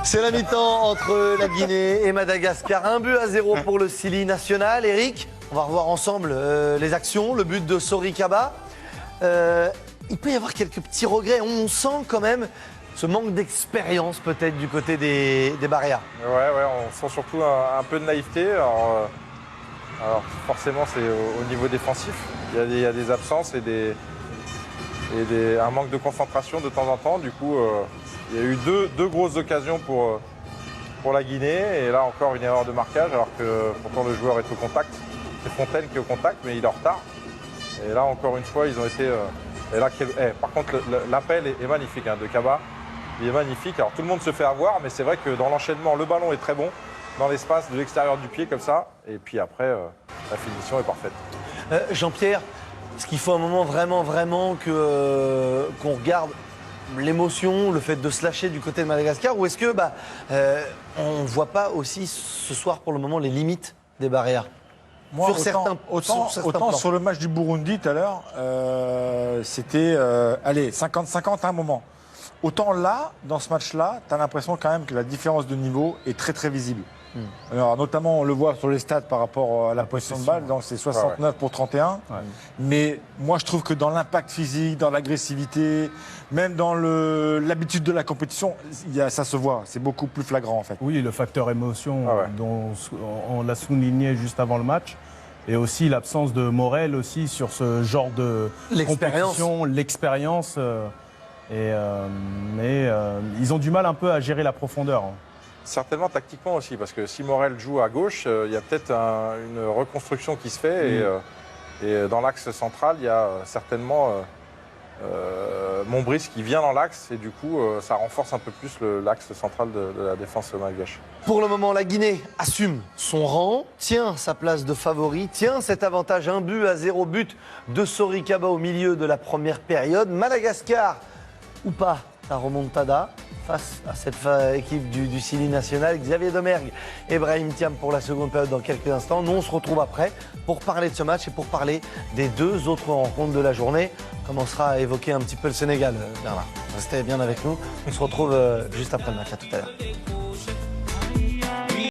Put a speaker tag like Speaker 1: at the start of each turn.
Speaker 1: C'est la mi-temps entre la Guinée et Madagascar. 1-0 pour le Sili national. Eric, on va revoir ensemble les actions, le but de Sori Kaba. Il peut y avoir quelques petits regrets. On sent quand même ce manque d'expérience peut-être du côté des Barrières.
Speaker 2: Ouais, on sent surtout un peu de naïveté. Alors forcément, c'est au niveau défensif. Il y a des absences et un manque de concentration de temps en temps. Du coup, il y a eu deux grosses occasions pour la Guinée. Et là, encore une erreur de marquage, alors que pourtant le joueur est au contact. C'est Fontaine qui est au contact, mais il est en retard. Et là, encore une fois, ils ont été... par contre, l'appel est magnifique de Kaba. Il est magnifique. Alors, tout le monde se fait avoir, mais c'est vrai que dans l'enchaînement, le ballon est très bon. Dans l'espace, de l'extérieur du pied, comme ça. Et puis après, la finition est parfaite.
Speaker 1: Jean-Pierre, est-ce qu'il faut un moment vraiment qu'on regarde l'émotion, le fait de se lâcher du côté de Madagascar, ou est-ce que on ne voit pas aussi ce soir pour le moment les limites des Barrières?
Speaker 3: Moi, autant sur le match du Burundi tout à l'heure, c'était 50-50 à un moment. Autant là, dans ce match-là, tu as l'impression quand même que la différence de niveau est très très visible. Alors, notamment, on le voit sur les stats par rapport à la possession de balle, donc c'est 69 pour 31. Ouais. Mais moi, je trouve que dans l'impact physique, dans l'agressivité, même dans l'habitude de la compétition, ça se voit. C'est beaucoup plus flagrant en fait.
Speaker 4: Oui, le facteur émotion dont on l'a souligné juste avant le match. Et aussi l'absence de Morel aussi sur ce genre de compétition, l'expérience. Mais ils ont du mal un peu à gérer la profondeur.
Speaker 2: Certainement tactiquement aussi, parce que si Morel joue à gauche, il y a peut-être une reconstruction qui se fait. Et dans l'axe central, il y a certainement Montbrice qui vient dans l'axe. Et du coup, ça renforce un peu plus l'axe central de la défense malgache.
Speaker 1: Pour le moment, la Guinée assume son rang, tient sa place de favori, tient cet avantage 1-0 de Sori Kaba au milieu de la première période. Madagascar ou pas, la remontada face à cette équipe du Sili national. Xavier Domergue et Brahim Thiam pour la seconde période dans quelques instants. Nous, on se retrouve après pour parler de ce match et pour parler des deux autres rencontres de la journée. On commencera à évoquer un petit peu le Sénégal, Bernard. Restez bien avec nous. On se retrouve juste après le match. À tout à l'heure.